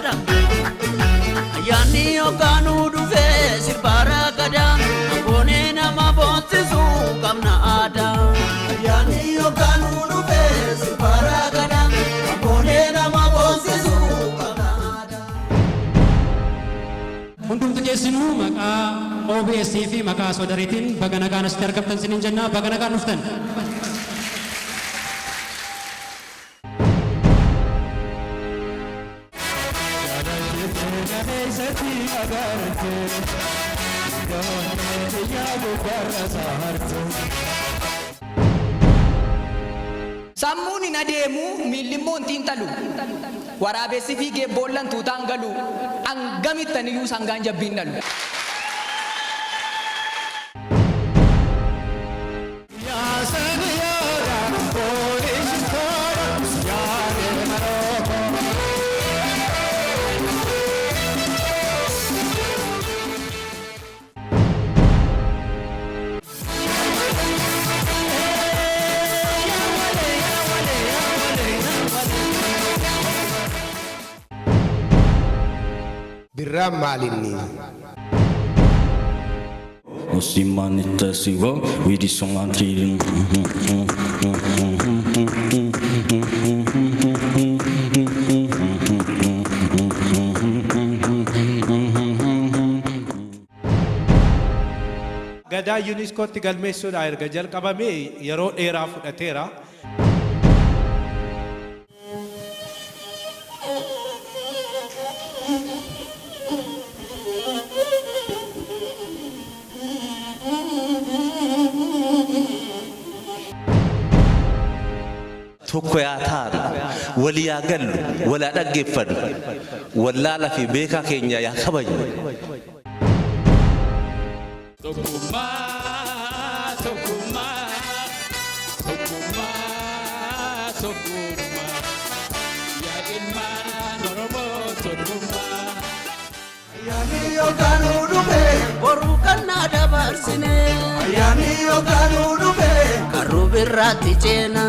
gada ayani yokanu dufe sirbara gada angone nama bonsisu kamna ada ayani yokanu dufe sirbara gada angone nama bonsisu kamna ada hundumtu keessinu maqaa OBS fi maqaa sodariitiin bagana kana sitarkabtan sinin jenna bagana kan dhuftan Sammuni nademu milimon tintalu warabesi fige bollan tutangalu angamitan yu sanganja binnalu Birra malini Osimane Sivo we di song anti Gada UNESCO tigalmeessuudha erga jalqabame yeroo dheeraa fudhateera tokko yaa taanu walii yaa gallu walaa dhaggeeffadhu wallaala fi beekaa keenya yaa kabaju ayani yokanu dufe boru kanna dabarsine ayani yokanu dufe karubirati chena